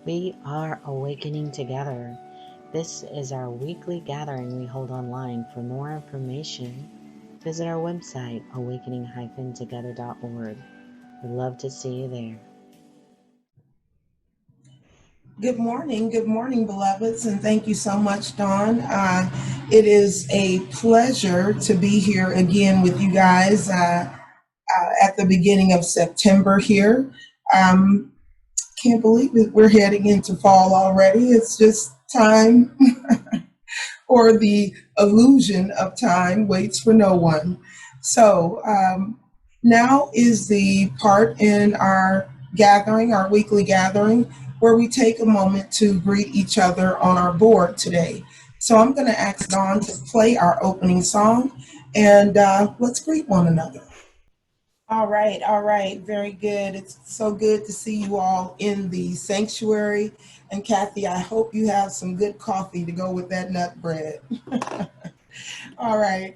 We are awakening together. This is our weekly gathering we hold online. For more information, visit our website, awakening-together.org. We'd love to see you there. Good morning, beloveds, and thank you so much, Dawn. It is a pleasure to be here again with you guys at the beginning of September here. Um, can't believe it. We're heading into fall already. It's just time, or the illusion of time waits for no one. So now is the part in our gathering, our weekly gathering, where we take a moment to greet each other on our board today. So I'm going to ask Dawn to play our opening song, and let's greet one another. All right, very good. It's so good to see you all in the sanctuary. And Kathy, I hope you have some good coffee to go with that nut bread. All right,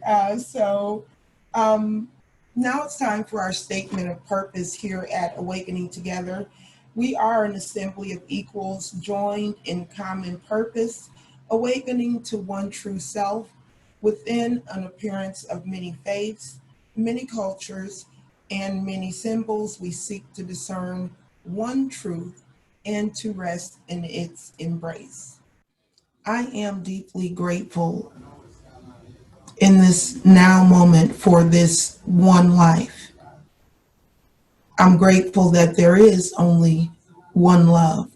um, now it's time for our statement of purpose here at Awakening Together. We are an assembly of equals joined in common purpose, awakening to one true self within an appearance of many faiths, many cultures, and many symbols. We seek to discern one truth and to rest in its embrace. I am deeply grateful in this now moment for this one life. I'm grateful that there is only one love,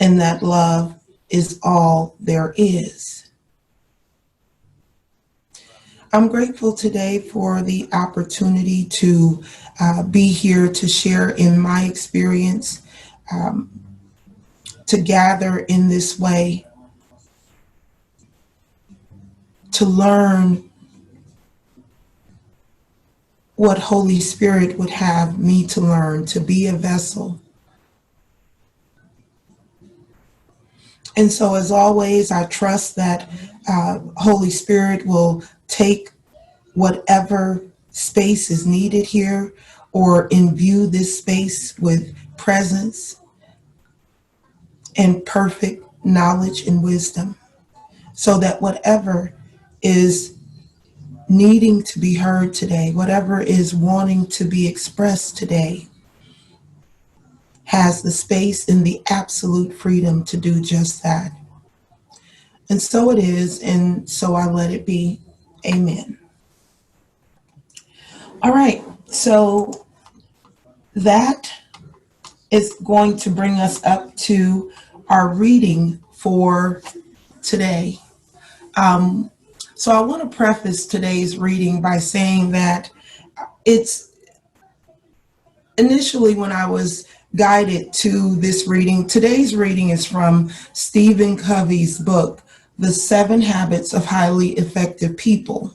and that love is all there is. I'm grateful today for the opportunity to be here to share in my experience, um, to gather in this way, to learn what Holy Spirit would have me to learn, to be a vessel. And so, as always, I trust that Holy Spirit will take whatever space is needed here or imbue this space with presence and perfect knowledge and wisdom, so that whatever is needing to be heard today, whatever is wanting to be expressed today, has the space and the absolute freedom to do just that. And so it is, and so I let it be. Amen. All right, so that is going to bring us up to our reading for today. So I want to preface today's reading by saying that it's initially when I was guided to this reading, today's reading is from Stephen Covey's book, The 7 Habits of Highly Effective People.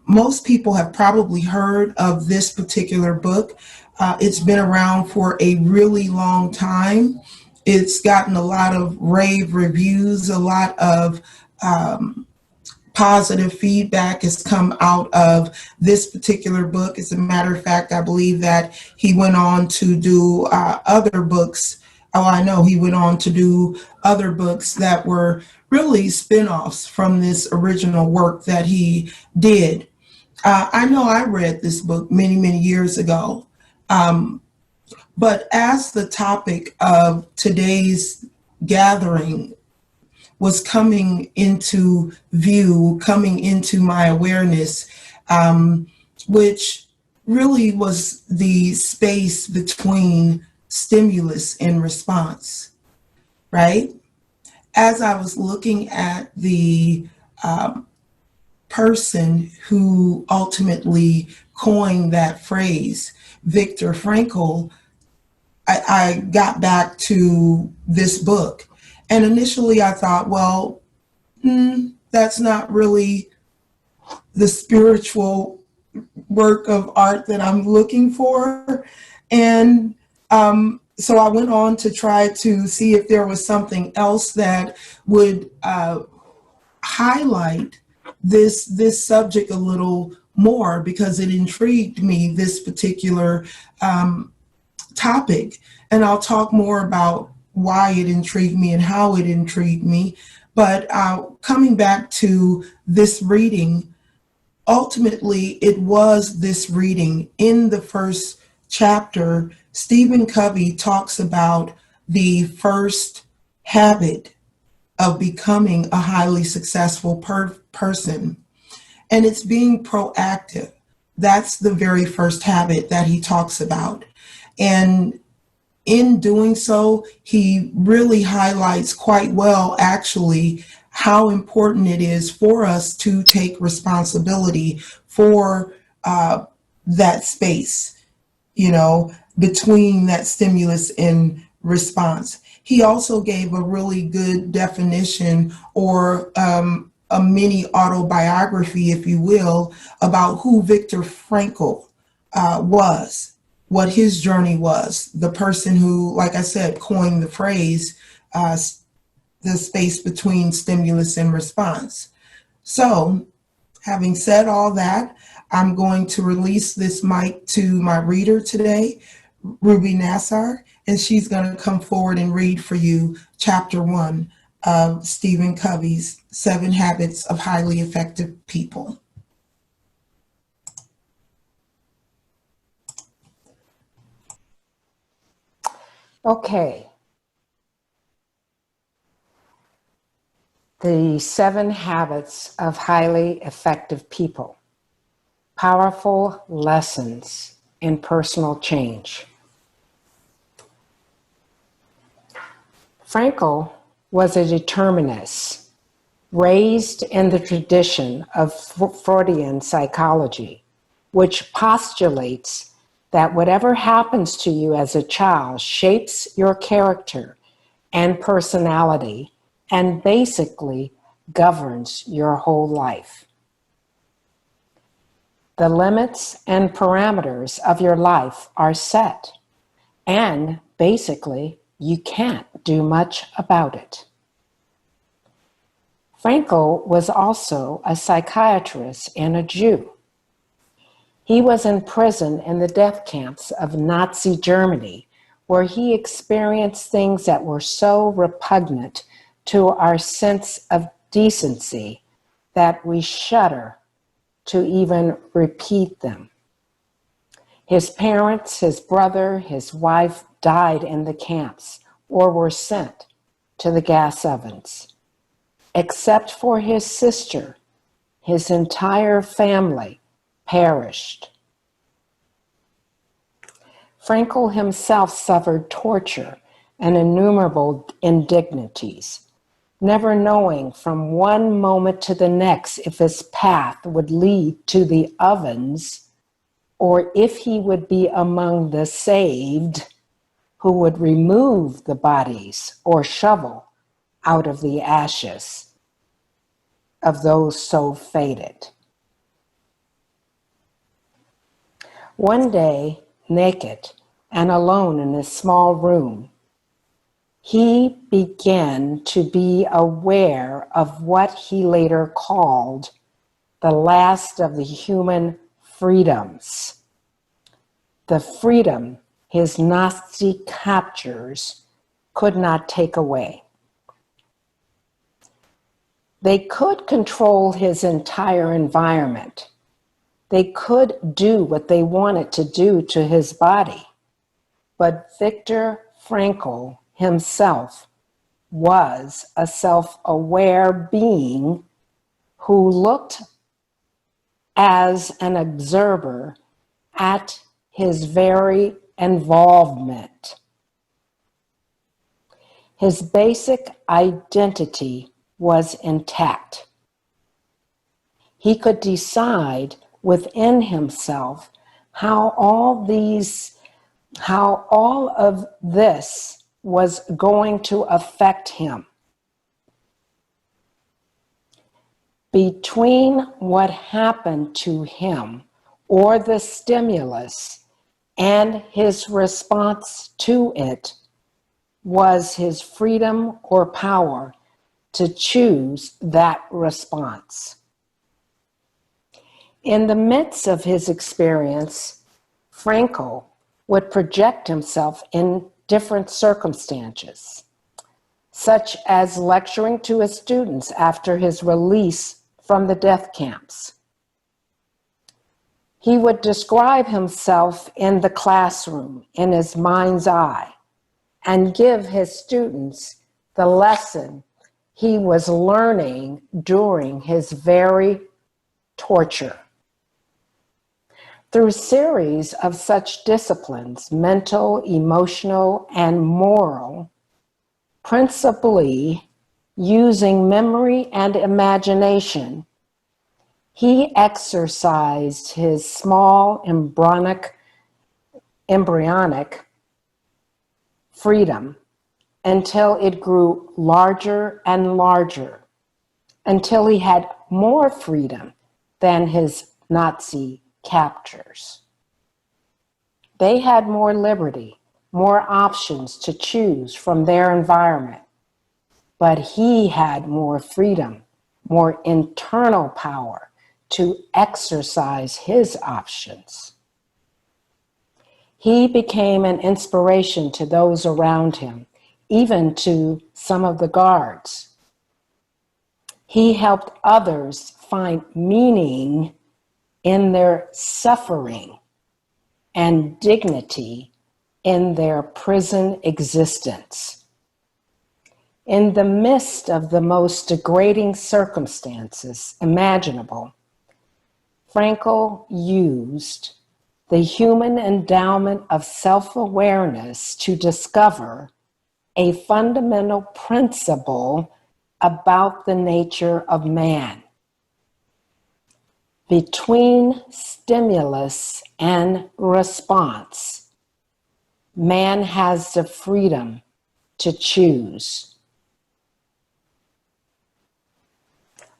Most people have probably heard of this particular book. It's been around for a really long time. It's gotten a lot of rave reviews, a lot of positive feedback has come out of this particular book. As a matter of fact, I believe that he went on to do other books. Oh, I know he went on to do other books that were really spin-offs from this original work that he did. I know I read this book many, many years ago. But as the topic of today's gathering was coming into view, coming into my awareness, which really was the space between stimulus and response, right? As I was looking at the person who ultimately coined that phrase, Victor Frankl, I got back to this book. And initially I thought, well, that's not really the spiritual work of art that I'm looking for. And so I went on to try to see if there was something else that would highlight this subject a little more, because it intrigued me, this particular topic. And I'll talk more about why it intrigued me and how it intrigued me. But coming back to this reading, ultimately, it was this reading. In the first chapter, Stephen Covey talks about the first habit of becoming a highly successful person, and it's being proactive. That's the very first habit that he talks about. And in doing so, he really highlights quite well, actually, how important it is for us to take responsibility for that space, between that stimulus and response. He also gave a really good definition, or a mini autobiography, if you will, about who Victor Frankl was, what his journey was, the person who, like I said, coined the phrase, the space between stimulus and response. So, having said all that, I'm going to release this mic to my reader today, Rubye Nasser, and she's going to come forward and read for you chapter 1 of Stephen Covey's 7 Habits of Highly Effective People. Okay. The 7 Habits of Highly Effective People. Powerful lessons in personal change. Frankl was a determinist, raised in the tradition of Freudian psychology, which postulates that whatever happens to you as a child shapes your character and personality and basically governs your whole life. The limits and parameters of your life are set, and basically you can't do much about it. Frankl was also a psychiatrist and a Jew. He was in prison in the death camps of Nazi Germany, where he experienced things that were so repugnant to our sense of decency that we shudder to even repeat them. His parents, his brother, his wife died in the camps or were sent to the gas ovens. Except for his sister, his entire family perished. Frankl himself suffered torture and innumerable indignities, never knowing from one moment to the next if his path would lead to the ovens or if he would be among the saved who would remove the bodies or shovel out of the ashes of those so fated. One day, naked and alone in his small room, he began to be aware of what he later called the last of the human freedoms, the freedom his Nazi captors could not take away. They could control his entire environment. They could do what they wanted to do to his body. But Victor Frankl himself was a self-aware being who looked as an observer at his very involvement. His basic identity was intact. He could decide within himself how all of this was going to affect him. Between what happened to him or the stimulus and his response to it was his freedom or power to choose that response. In the midst of his experience, Frankl would project himself different circumstances, such as lecturing to his students after his release from the death camps. He would describe himself in the classroom in his mind's eye and give his students the lesson he was learning during his very torture. Through series of such disciplines, mental, emotional, and moral, principally using memory and imagination, he exercised his small embryonic freedom until it grew larger and larger, until he had more freedom than his Nazi captors. They had more liberty, more options to choose from their environment, but he had more freedom, more internal power to exercise his options. He became an inspiration to those around him, even to some of the guards. He helped others find meaning in their suffering and dignity in their prison existence. In the midst of the most degrading circumstances imaginable, Frankl used the human endowment of self-awareness to discover a fundamental principle about the nature of man. Between stimulus and response, man has the freedom to choose.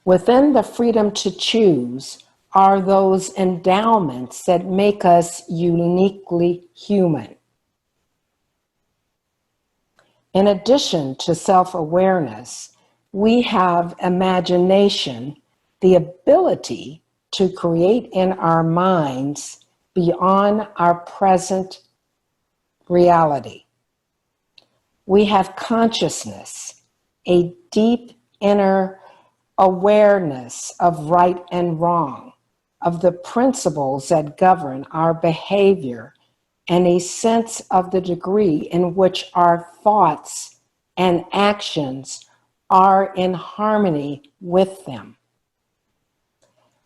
Within the freedom to choose are those endowments that make us uniquely human. In addition to self-awareness, we have imagination, the ability to create in our minds beyond our present reality. We have consciousness, a deep inner awareness of right and wrong, of the principles that govern our behavior, and a sense of the degree in which our thoughts and actions are in harmony with them.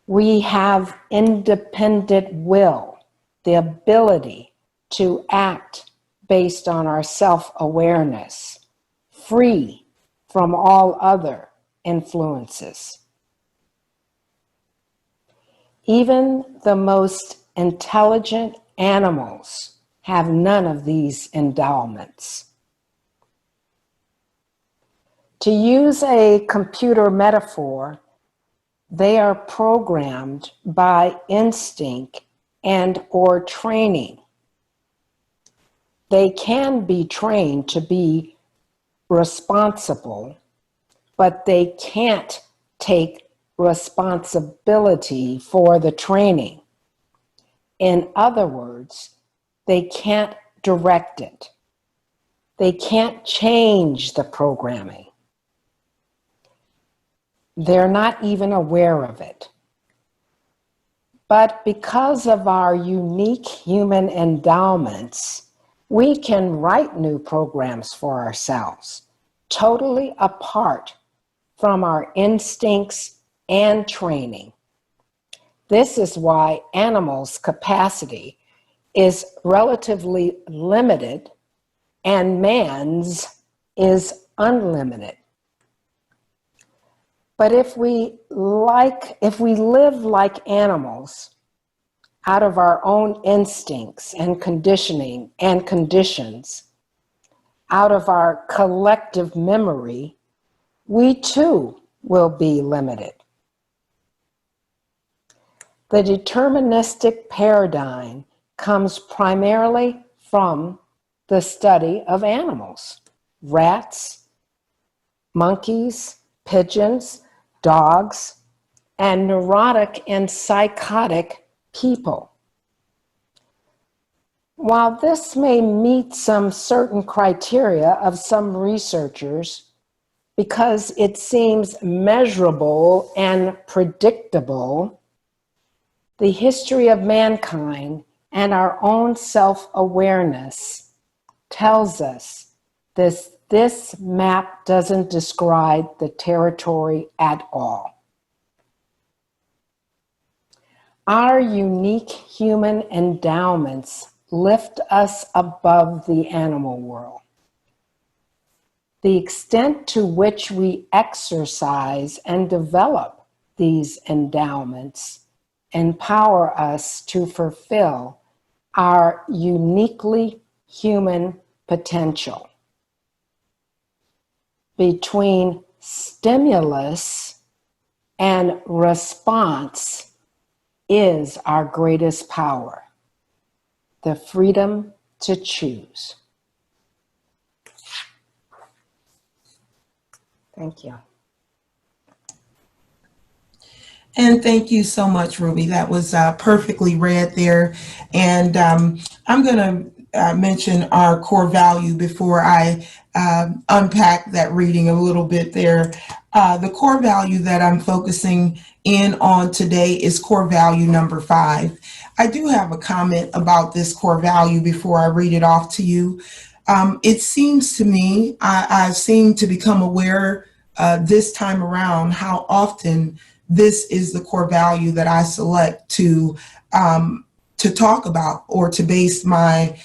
We have independent will, the ability to act based on our self-awareness, free from all other influences. Even the most intelligent animals have none of these endowments. To use a computer metaphor, they are programmed by instinct and or training. They can be trained to be responsible, but they can't take responsibility for the training. In other words, they can't direct it. They can't change the programming. They're not even aware of it. But because of our unique human endowments, we can write new programs for ourselves, totally apart from our instincts and training. This is why animals' capacity is relatively limited and man's is unlimited. But if we live like animals out of our own instincts and conditioning and conditions, out of our collective memory, we too will be limited. The deterministic paradigm comes primarily from the study of animals, rats, monkeys, pigeons, dogs, and neurotic and psychotic people. While this may meet some certain criteria of some researchers, because it seems measurable and predictable, the history of mankind and our own self-awareness tells us this map doesn't describe the territory at all. Our unique human endowments lift us above the animal world. The extent to which we exercise and develop these endowments empower us to fulfill our uniquely human potential. Between stimulus and response is our greatest power, the freedom to choose. Thank you. And thank you so much, Rubye. That was perfectly read there. And I'm going to mention our core value before I unpack that reading a little bit there. The core value that I'm focusing in on today is core value number 5. I do have a comment about this core value before I read it off to you. It seems to me, I seem to become aware this time around how often this is the core value that I select to talk about or to base my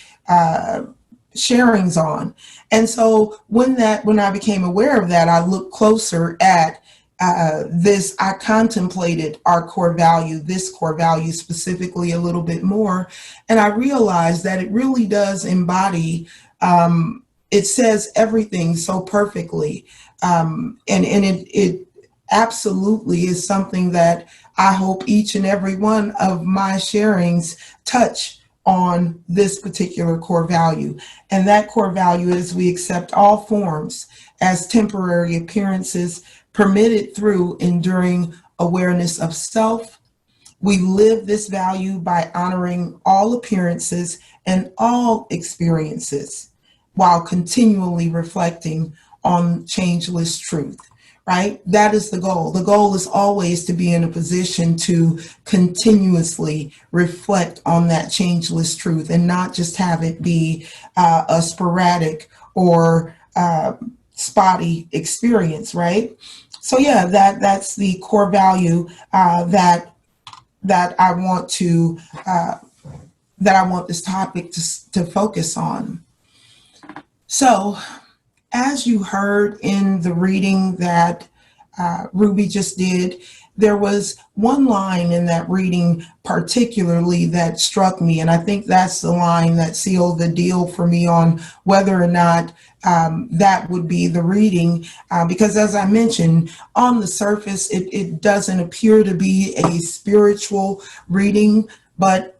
sharings on. And so when I became aware of that, I looked closer at this. I contemplated our core value, this core value specifically a little bit more, and I realized that it really does embody. It says everything so perfectly, and it absolutely is something that I hope each and every one of my sharings touch on this particular core value. And that core value is we accept all forms as temporary appearances permitted through enduring awareness of self. We live this value by honoring all appearances and all experiences while continually reflecting on changeless truth. Right? That is the goal. The goal is always to be in a position to continuously reflect on that changeless truth and not just have it be a sporadic or spotty experience, right? So yeah, that's the core value that I want to that I want this topic to focus on. So, as you heard in the reading that Rubye just did, there was one line in that reading particularly that struck me, and I think that's the line that sealed the deal for me on whether or not that would be the reading, because as I mentioned, on the surface, it doesn't appear to be a spiritual reading, but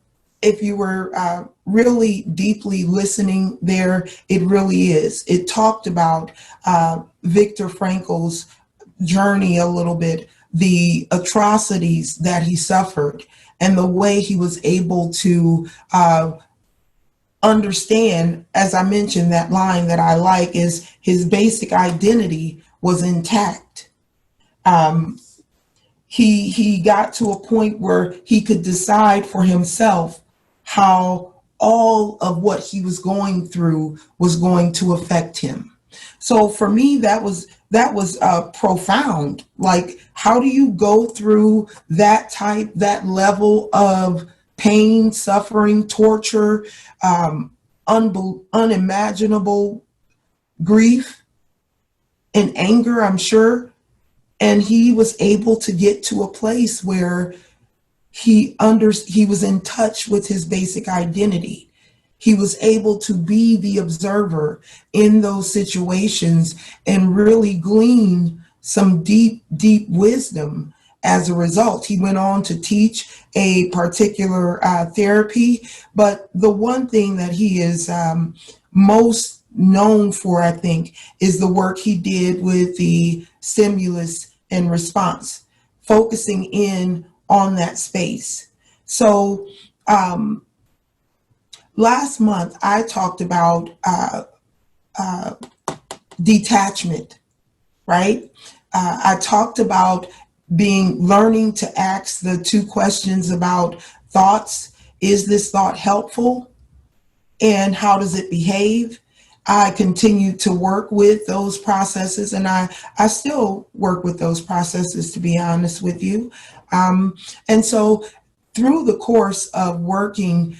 if you were really deeply listening there, it really is. It talked about Victor Frankl's journey a little bit, the atrocities that he suffered, and the way he was able to understand, as I mentioned, that line that I like is his basic identity was intact. He got to a point where he could decide for himself how all of what he was going through was going to affect him. So for me, that was profound. Like, how do you go through that level of pain, suffering, torture, unimaginable grief and anger, I'm sure. And he was able to get to a place where he was in touch with his basic identity. He was able to be the observer in those situations and really glean some deep, deep wisdom as a result. He went on to teach a particular therapy, but the one thing that he is most known for, I think, is the work he did with the stimulus and response, focusing in on that space. So last month I talked about detachment, right? I talked about learning to ask the two questions about thoughts. Is this thought helpful? And how does it behave? I continue to work with those processes, and I still work with those processes, to be honest with you. And so through the course of working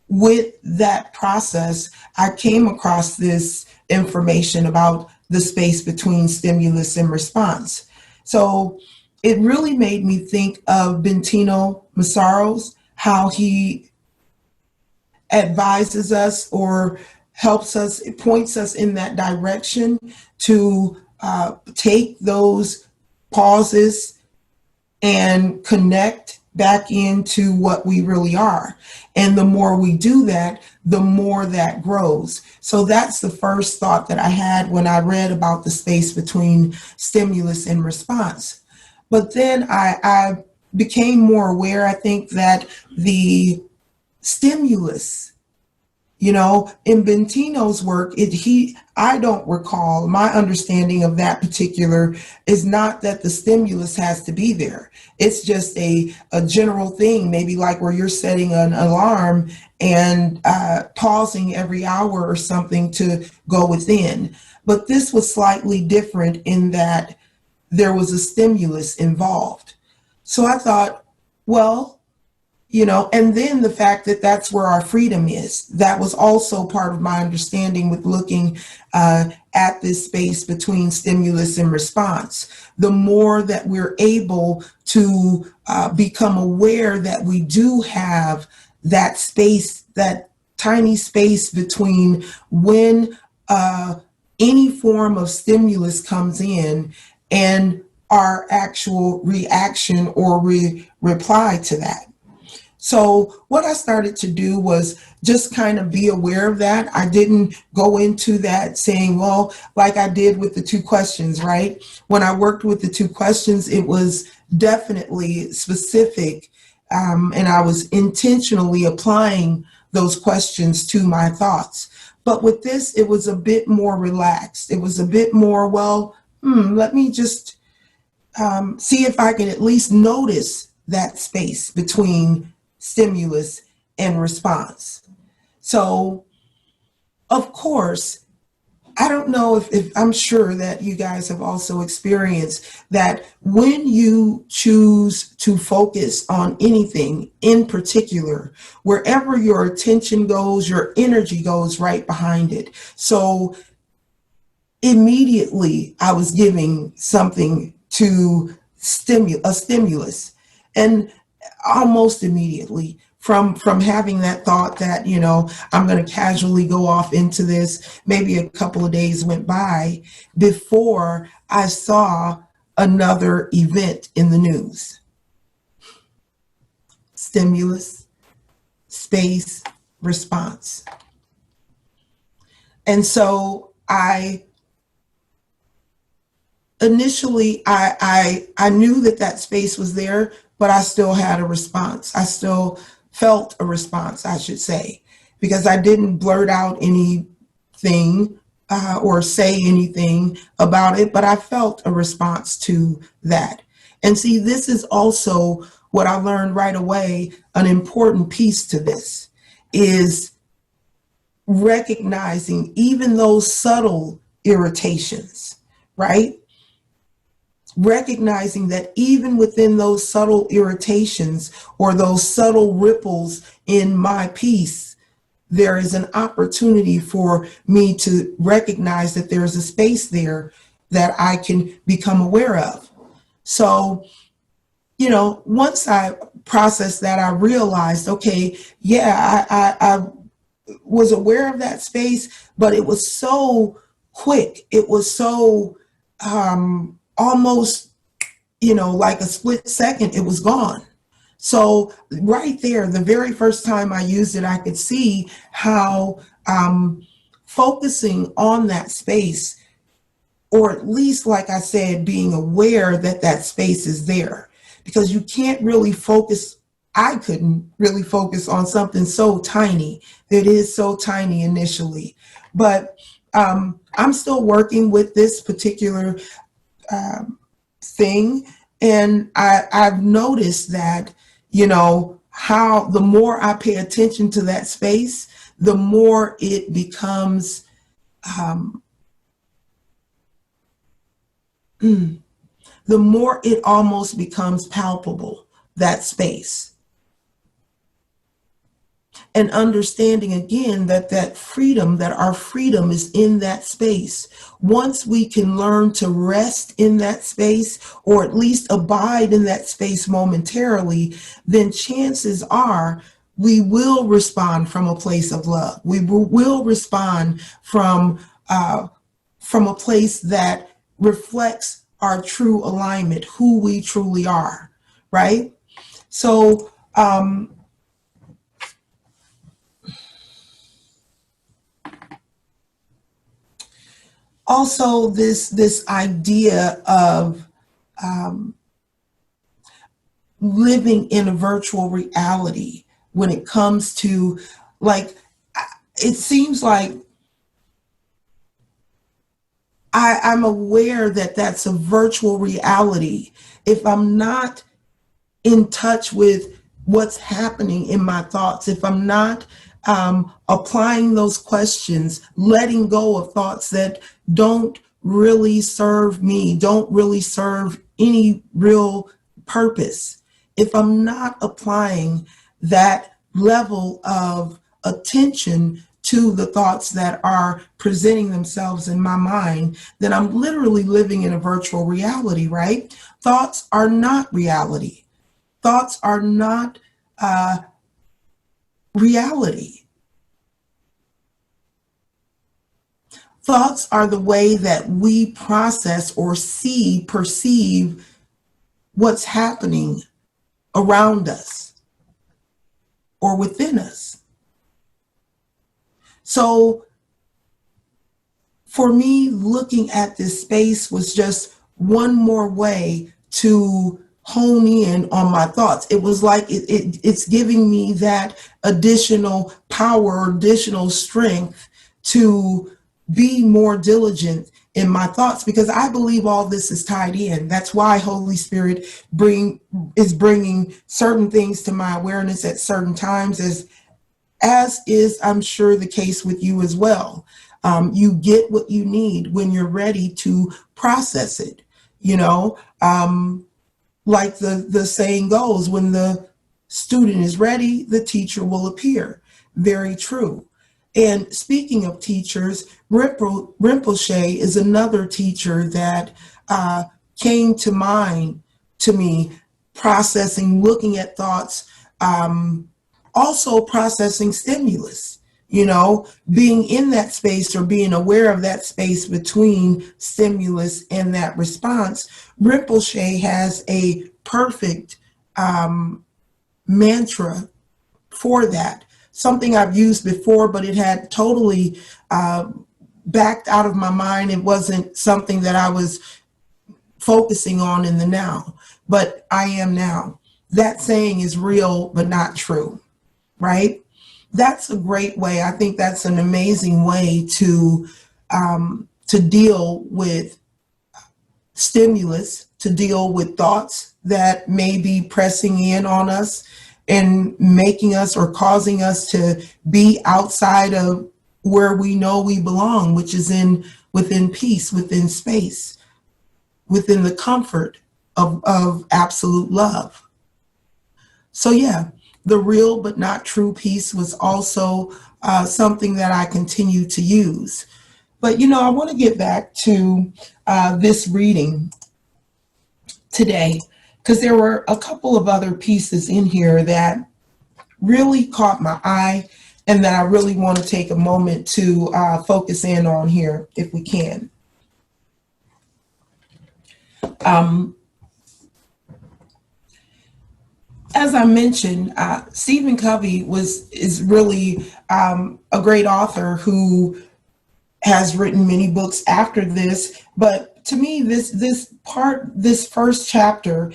with that process, I came across this information about the space between stimulus and response. So it really made me think of Bentino Massaro's, how he advises us or helps us, it points us in that direction to take those pauses and connect back into what we really are. And the more we do that, the more that grows. So that's the first thought that I had when I read about the space between stimulus and response. But then I became more aware, I think, that the stimulus, you know, in Bentino's work, I don't recall, my understanding of that particular is not that the stimulus has to be there. It's just a general thing, maybe like where you're setting an alarm and pausing every hour or something to go within. But this was slightly different in that there was a stimulus involved. So I thought, well, you know, and then the fact that that's where our freedom is. That was also part of my understanding with looking at this space between stimulus and response. The more that we're able to become aware that we do have that space, that tiny space between when any form of stimulus comes in and our actual reaction or reply to that. So what I started to do was just kind of be aware of that. I didn't go into that saying, well, like I did with the two questions, right? When I worked with the two questions, it was definitely specific, and I was intentionally applying those questions to my thoughts. But with this, it was a bit more relaxed. It was a bit more, well, let me just see if I can at least notice that space between stimulus and response. So, of course, I don't know if I'm sure that you guys have also experienced that when you choose to focus on anything in particular, wherever your attention goes, your energy goes right behind it. So immediately I was giving something to a stimulus. And almost immediately from having that thought that, you know, I'm going to casually go off into this, maybe a couple of days went by before I saw another event in the news. Stimulus, space, response. And so initially I knew that space was there, but I still had a response. I still felt a response, I should say, because I didn't blurt out anything or say anything about it, but I felt a response to that. And see, this is also what I learned right away. An important piece to this is recognizing even those subtle irritations, right? Recognizing that even within those subtle irritations or those subtle ripples in my piece, there is an opportunity for me to recognize that there's a space there that I can become aware of. So, you know, once I processed that, I realized, okay, yeah, I was aware of that space, but it was so quick. It was so almost, you know, like a split second, it was gone. So right there, the very first time I used it, I could see how focusing on that space, or at least, like I said, being aware that that space is there, because you can't really focus I couldn't really focus on something so tiny that is so tiny initially. But I'm still working with this particular thing. And I've noticed that, how the more I pay attention to that space, the more it becomes, the more it almost becomes palpable, that space. And understanding again that freedom, that our freedom is in that space. Once we can learn to rest in that space, or at least abide in that space momentarily, then chances are we will respond from a place of love. We will respond from a place that reflects our true alignment, who we truly are, right? So, also this idea of living in a virtual reality when it comes to, like, it seems like I'm aware that that's a virtual reality if I'm not in touch with what's happening in my thoughts, if I'm not applying those questions, letting go of thoughts that don't really serve me, don't really serve any real purpose. If I'm not applying that level of attention to the thoughts that are presenting themselves in my mind, then I'm literally living in a virtual reality, right? Thoughts are not reality. Thoughts are not reality. Thoughts are the way that we process or perceive what's happening around us or within us. So for me, looking at this space was just one more way to hone in on my thoughts. It was like it's giving me that additional power, additional strength to be more diligent in my thoughts, because I believe all this is tied in. That's why Holy Spirit is bringing certain things to my awareness at certain times, as is, I'm sure, the case with you as well. You get what you need when you're ready to process it. Like the saying goes, when the student is ready, the teacher will appear. Very true. And speaking of teachers, Rinpoche is another teacher that came to mind to me, looking at thoughts, also processing stimulus, being in that space or being aware of that space between stimulus and that response. Rinpoche has a perfect mantra for that. Something I've used before, but it had totally backed out of my mind. It wasn't something that I was focusing on in the now, but I am now. That saying is real, but not true, right? That's a great way. I think that's an amazing way to deal with stimulus, to deal with thoughts that may be pressing in on us and making us or causing us to be outside of where we know we belong, which is within peace, within space, within the comfort of absolute love. So yeah, the real but not true piece was also something that I continue to use. But I want to get back to this reading today, because there were a couple of other pieces in here that really caught my eye and that I really want to take a moment to focus in on here, if we can. As I mentioned, Stephen Covey is really a great author who has written many books after this. But to me, this first chapter,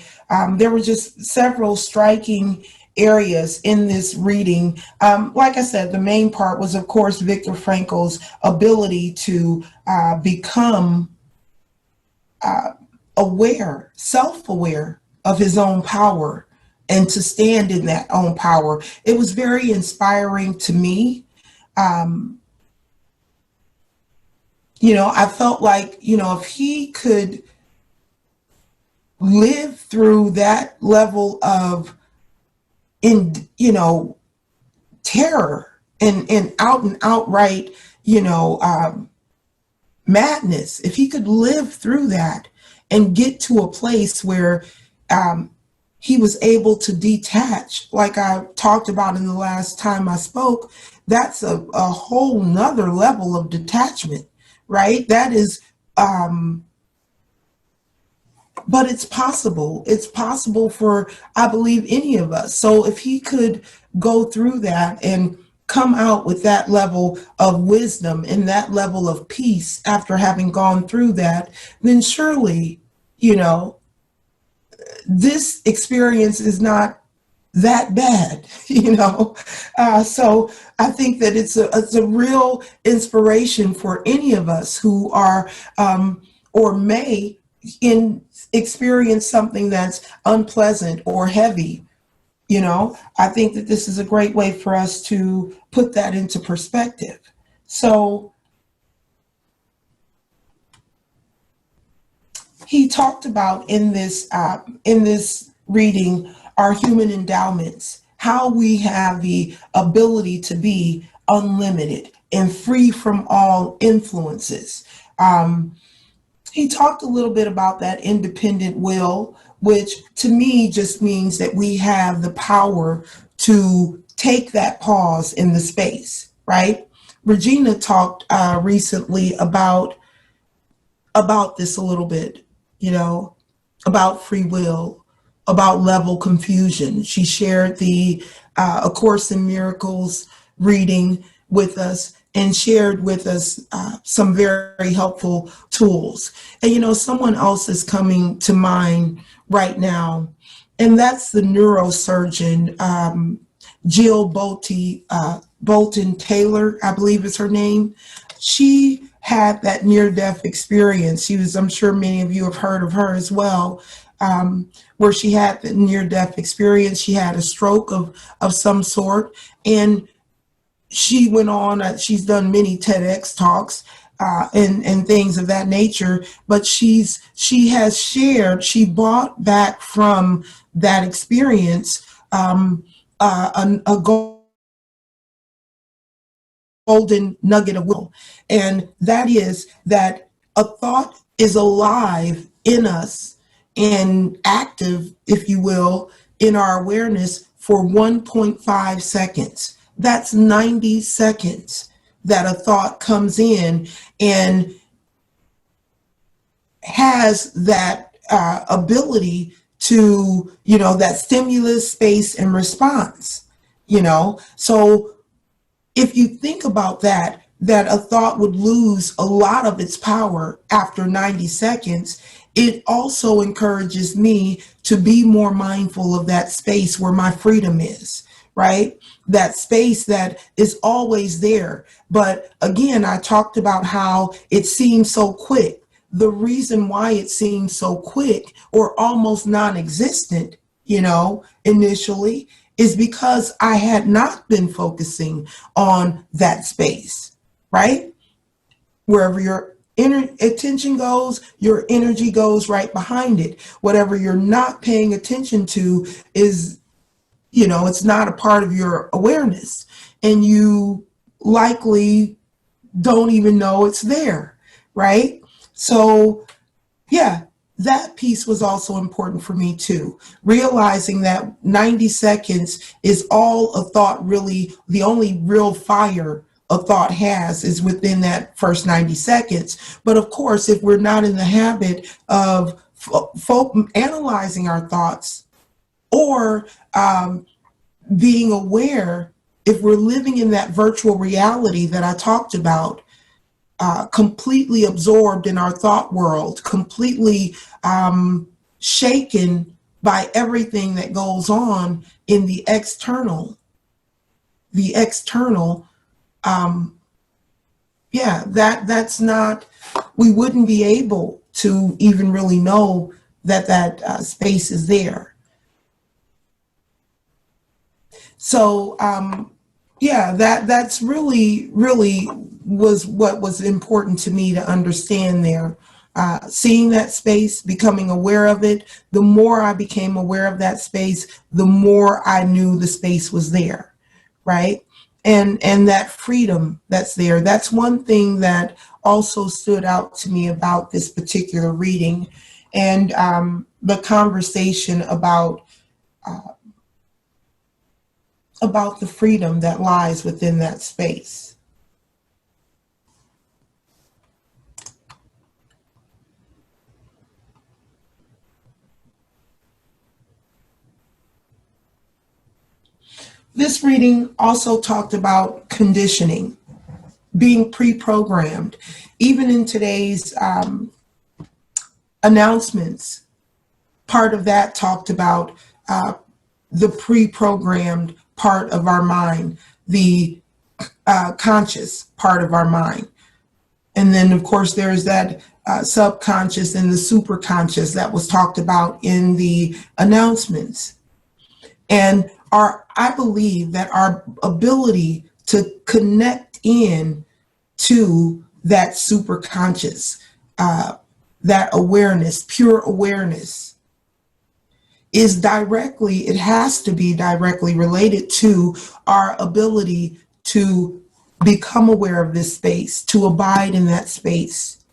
there were just several striking areas in this reading. Like I said, the main part was, of course, Viktor Frankl's ability to become aware, self-aware of his own power and to stand in that own power. It was very inspiring to me. I felt like, if he could live through that level of terror and outright, madness, if he could live through that and get to a place where he was able to detach, like I talked about in the last time I spoke, that's a whole nother level of detachment, right? That is, but it's possible. It's possible for, I believe, any of us. So if he could go through that and come out with that level of wisdom and that level of peace after having gone through that, then surely, this experience is not that bad, So I think that it's a real inspiration for any of us who are or may experience something that's unpleasant or heavy. I think that this is a great way for us to put that into perspective. So he talked about in this reading our human endowments, how we have the ability to be unlimited and free from all influences. He talked a little bit about that independent will, which to me just means that we have the power to take that pause in the space, right? Regina talked recently about this a little bit, about free will, about level confusion. She shared the A Course in Miracles reading with us and shared with us some very helpful tools. And, someone else is coming to mind right now, and that's the neurosurgeon, Jill Bolton Taylor, I believe is her name. She had that near-death experience. I'm sure many of you have heard of her as well, where she had the near-death experience. She had a stroke of some sort, and she went on, she's done many TEDx talks and things of that nature, but she has shared, she brought back from that experience a golden nugget of will. And that is that a thought is alive in us and active, if you will, in our awareness for 1.5 seconds. That's 90 seconds that a thought comes in and has that ability to, that stimulus, space, and response, So if you think about that a thought would lose a lot of its power after 90 seconds, it also encourages me to be more mindful of that space where my freedom is, right? That space that is always there. But again, I talked about how it seems so quick. The reason why it seems so quick or almost non-existent, initially, is because I had not been focusing on that space, right? Wherever your attention goes, your energy goes right behind it. Whatever you're not paying attention to is, it's not a part of your awareness, and you likely don't even know it's there, right? So, yeah, that piece was also important for me too. Realizing that 90 seconds is all a thought really, the only real fire a thought has is within that first 90 seconds. But of course, if we're not in the habit of analyzing our thoughts or being aware, if we're living in that virtual reality that I talked about, completely absorbed in our thought world, completely shaken by everything that goes on in the external. The external, yeah, that's not, we wouldn't be able to even really know that space is there. So yeah, that's really was what was important to me to understand there. Seeing that space, becoming aware of it, the more I became aware of that space, the more I knew the space was there, right? And that freedom that's there, that's one thing that also stood out to me about this particular reading, and the conversation about the freedom that lies within that space. This reading also talked about conditioning, being pre-programmed. Even in today's announcements, part of that talked about the pre-programmed part of our mind, the conscious part of our mind. And then, of course, there's that subconscious and the superconscious that was talked about in the announcements. And I believe that our ability to connect in to that superconscious, that awareness, pure awareness, it has to be directly related to our ability to become aware of this space, to abide in that space,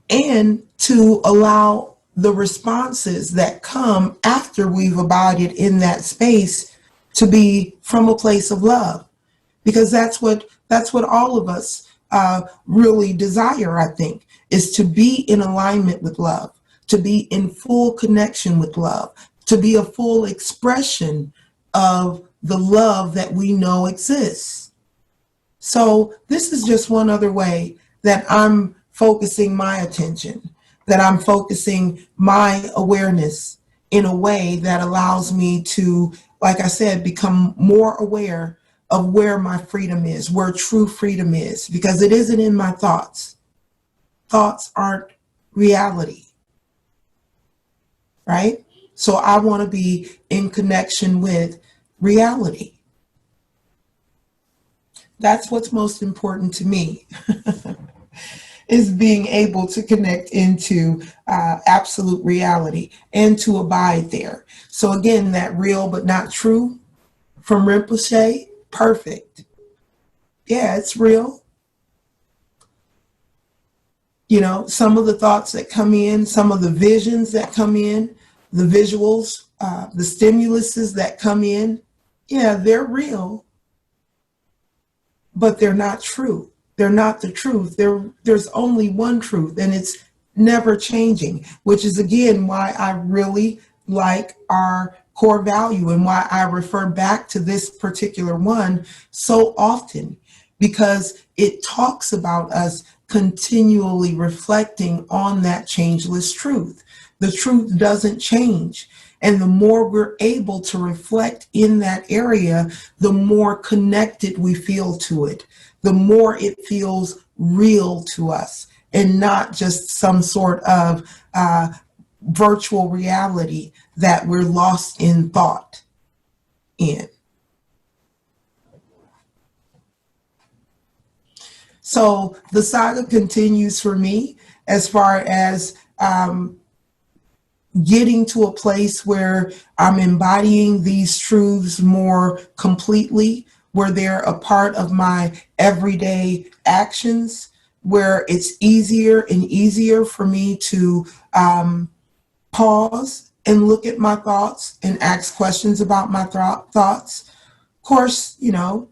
and to allow the responses that come after we've abided in that space to be from a place of love, because that's what all of us really desire, I think, is to be in alignment with love, to be in full connection with love, to be a full expression of the love that we know exists. So this is just one other way that I'm focusing my attention, that I'm focusing my awareness in a way that allows me to, like I said, become more aware of where my freedom is, where true freedom is, because it isn't in my thoughts. Thoughts aren't reality, right? So I want to be in connection with reality. That's what's most important to me. Is being able to connect into absolute reality and to abide there. So again, that real but not true from Rinpoche, perfect. Yeah, it's real. You know, some of the thoughts that come in, some of the visions that come in, the visuals, the stimuluses that come in, yeah, they're real, but they're not true. They're not the truth. There's only one truth, and it's never changing, which is, again, why I really like our core value and why I refer back to this particular one so often, because it talks about us continually reflecting on that changeless truth. The truth doesn't change. And the more we're able to reflect in that area, the more connected we feel to it, the more it feels real to us and not just some sort of virtual reality that we're lost in thought in. So the saga continues for me as far as getting to a place where I'm embodying these truths more completely, where they're a part of my everyday actions, where it's easier and easier for me to pause and look at my thoughts and ask questions about my thoughts. Of course, you know,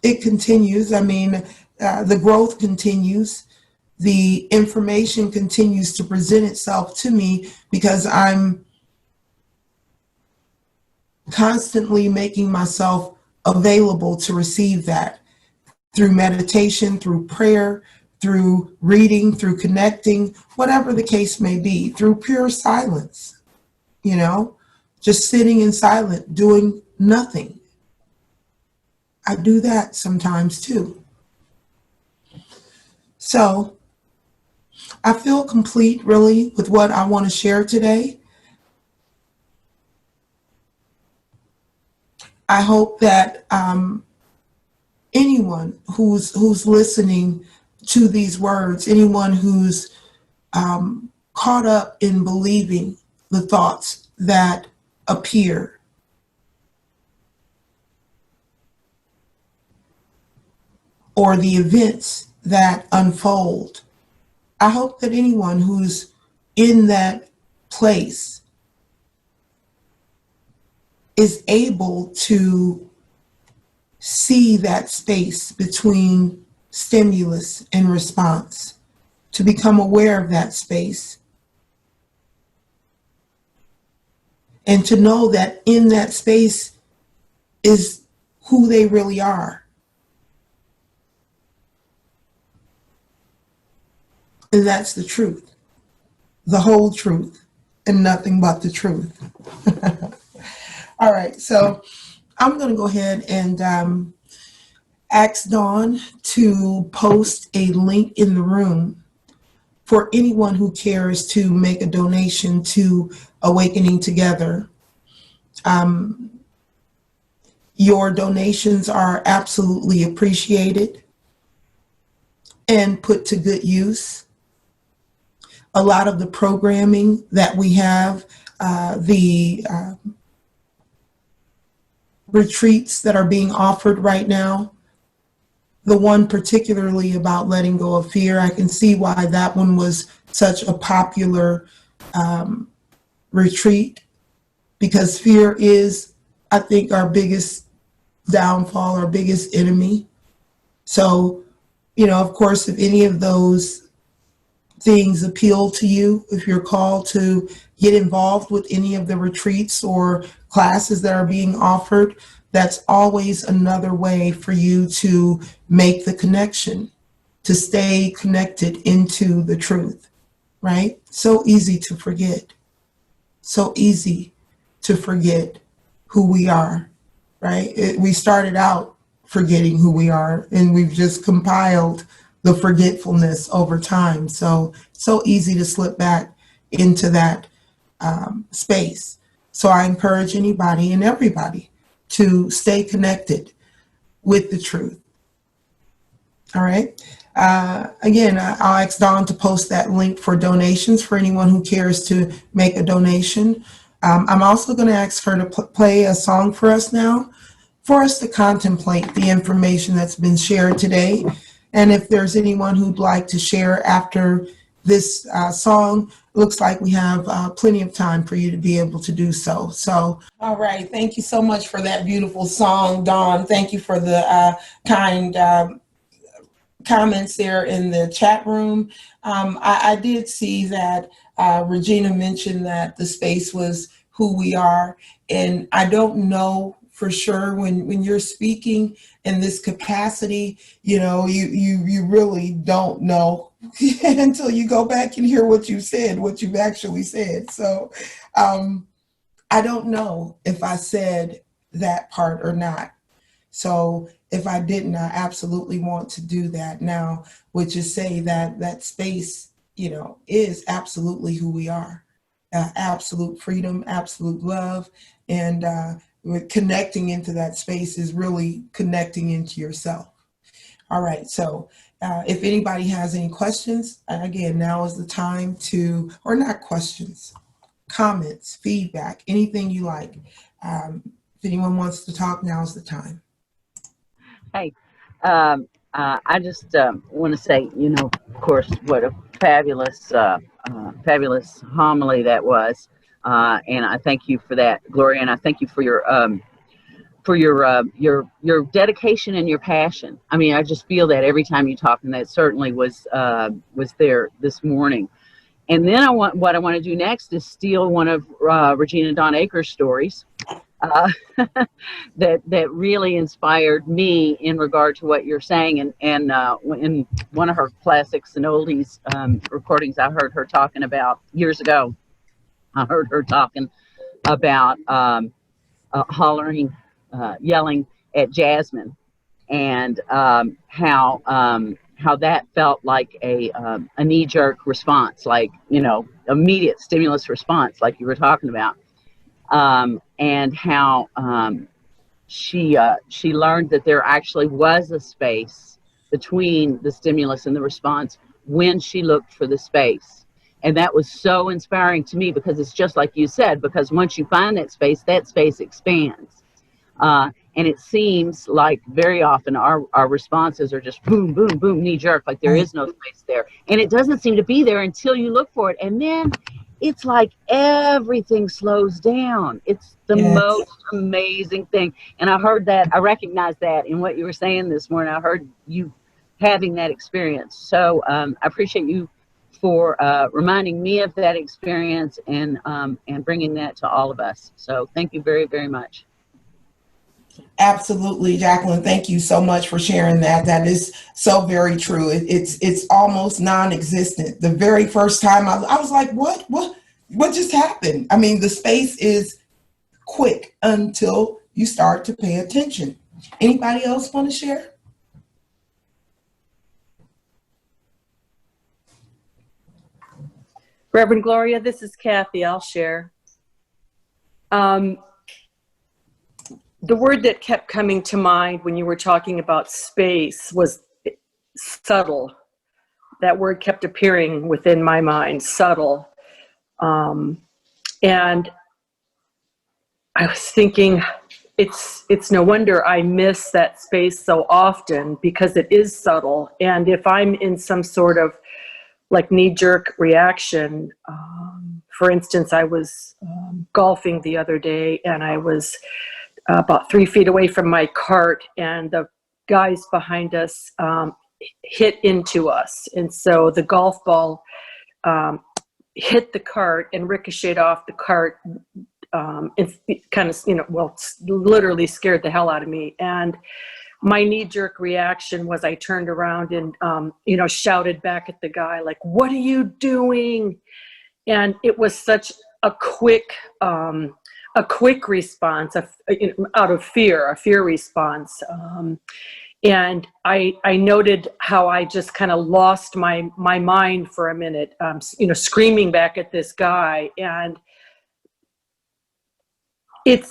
it continues. I mean, the growth continues. The information continues to present itself to me because I'm constantly making myself available to receive that through meditation, through prayer, through reading, through connecting, whatever the case may be, through pure silence, you know, just sitting in silence, doing nothing. I do that sometimes too. So I feel complete really with what I want to share today. I hope that anyone who's listening to these words, anyone who's caught up in believing the thoughts that appear, or the events that unfold, I hope that anyone who's in that place is able to see that space between stimulus and response, to become aware of that space, and to know that in that space is who they really are. And that's the truth, the whole truth, and nothing but the truth. All right, so I'm going to go ahead and ask Dawn to post a link in the room for anyone who cares to make a donation to Awakening Together. Your donations are absolutely appreciated and put to good use. A lot of the programming that we have, the retreats that are being offered right now, the one particularly about letting go of fear, I can see why that one was such a popular retreat, because fear is, I think, our biggest downfall, our biggest enemy. So, you know, of course, if any of those things appeal to you, if you're called to get involved with any of the retreats or classes that are being offered, that's always another way for you to make the connection, to stay connected into the truth, right? So easy to forget. So easy to forget who we are, right? We started out forgetting who we are, and we've just compiled the forgetfulness over time. So easy to slip back into that space. So I encourage anybody and everybody to stay connected with the truth. All right. Again, I'll ask Dawn to post that link for donations for anyone who cares to make a donation. I'm also going to ask her to play a song for us now, for us to contemplate the information that's been shared today. And if there's anyone who'd like to share after this song, looks like we have plenty of time for you to be able to do so. So, all right. Thank you so much for that beautiful song, Dawn. Thank you for the kind comments there in the chat room. I did see that Regina mentioned that the space was who we are. And I don't know for sure when you're speaking in this capacity, you know, you really don't know until you go back and hear what you said, what you've actually said. So I don't know if I said that part or not. So if I didn't, I absolutely want to do that now, which is say that that space, you know, is absolutely who we are. Absolute freedom, absolute love, and connecting into that space is really connecting into yourself. All right, so if anybody has any questions, again, now is the time to, or not questions, comments, feedback, anything you like. If anyone wants to talk, now's the time. Hey, I just want to say, you know, of course, what a fabulous, fabulous homily that was, and I thank you for that, Gloria, and I thank you for your dedication and your passion. I mean, I just feel that every time you talk, and that certainly was there this morning. And then what I want to do next is steal one of Regina Dawn Akers' stories, uh, that really inspired me in regard to what you're saying. And in one of her classics and oldies recordings, I heard her talking about years ago. I heard her talking about hollering, yelling at Jasmine, and how that felt like a knee jerk response, like, immediate stimulus response, like you were talking about, and how she learned that there actually was a space between the stimulus and the response when she looked for the space. And that was so inspiring to me, because it's just like you said, because once you find that space expands. And it seems like very often our responses are just boom, boom, boom, knee jerk, like there is no space there. And it doesn't seem to be there until you look for it. And then it's like everything slows down. It's the Yes. most amazing thing. And I recognized that in what you were saying this morning. I heard you having that experience. So I appreciate you for reminding me of that experience, and bringing that to all of us. So thank you very, very much. Absolutely, Jacqueline. Thank you so much for sharing that. That is so very true. It's almost non-existent. The very first time I was like, what just happened? I mean, the space is quick until you start to pay attention. Anybody else want to share? Reverend Gloria, this is Kathy. I'll share. The word that kept coming to mind when you were talking about space was subtle. That word kept appearing within my mind, subtle. And I was thinking, it's no wonder I miss that space so often, because it is subtle. And if I'm in some sort of like knee-jerk reaction, for instance, I was golfing the other day, and I was about 3 feet away from my cart, and the guys behind us hit into us. And so the golf ball hit the cart and ricocheted off the cart. It kind of, literally scared the hell out of me. And my knee-jerk reaction was I turned around and, shouted back at the guy, like, "What are you doing?" And it was such a quick response out of fear, a fear response. And I noted how I just kind of lost my mind for a minute, screaming back at this guy. And it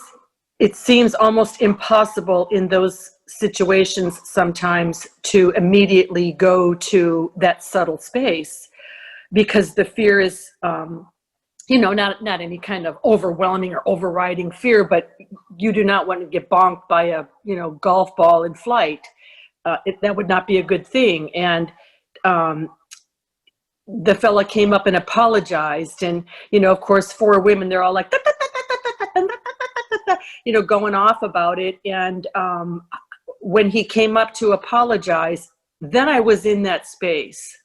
seems almost impossible in those situations sometimes to immediately go to that subtle space, because the fear is, not any kind of overwhelming or overriding fear, but you do not want to get bonked by a, golf ball in flight. That would not be a good thing. And the fella came up and apologized. And, of course, 4 women, they're all like, going off about it. And when he came up to apologize, then I was in that space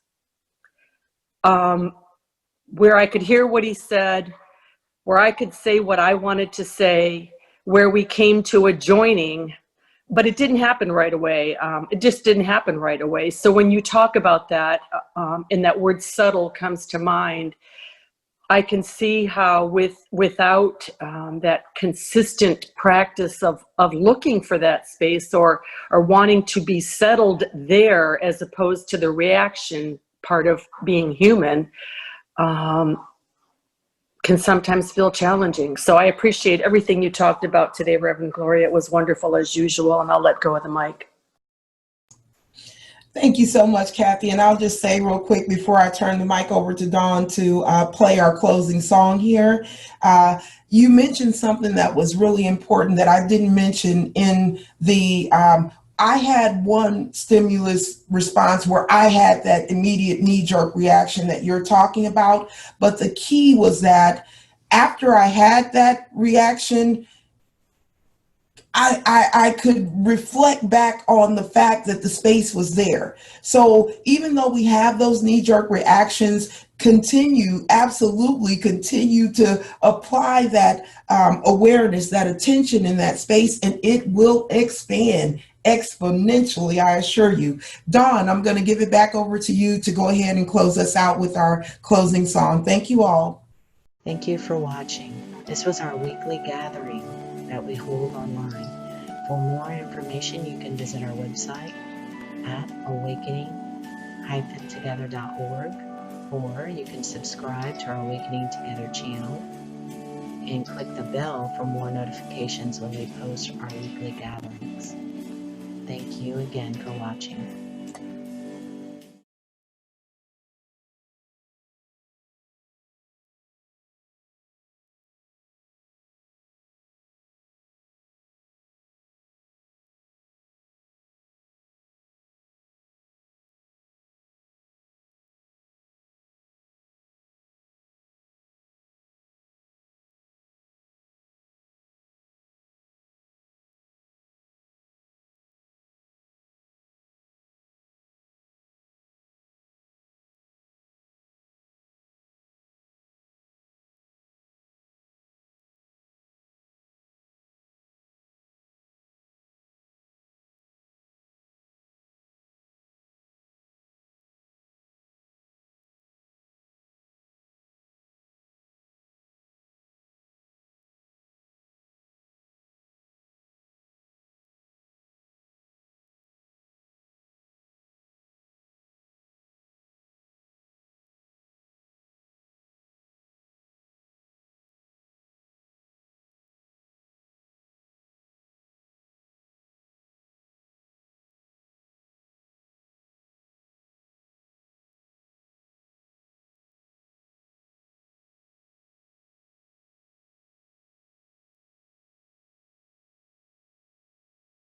where I could hear what he said, where I could say what I wanted to say, where we came to a joining, but it didn't happen right away. It just didn't happen right away. So when you talk about that, and that word subtle comes to mind, I can see how without that consistent practice of looking for that space, or wanting to be settled there as opposed to the reaction part of being human, can sometimes feel challenging. So I appreciate everything you talked about today, Reverend Gloria. It was wonderful as usual, and I'll let go of the mic. Thank you so much, Kathy. And I'll just say real quick before I turn the mic over to Dawn to play our closing song here. You mentioned something that was really important that I didn't mention in the I had one stimulus response where I had that immediate knee-jerk reaction that you're talking about. But the key was that after I had that reaction, I could reflect back on the fact that the space was there. So even though we have those knee-jerk reactions, absolutely continue to apply that awareness, that attention in that space, and it will expand exponentially, I assure you. Dawn, I'm going to give it back over to you to go ahead and close us out with our closing song. Thank you all. Thank you for watching. This was our weekly gathering that we hold online. For more information, you can visit our website at awakening-together.org, or you can subscribe to our Awakening Together channel and click the bell for more notifications when we post our weekly gatherings. Thank you again for watching.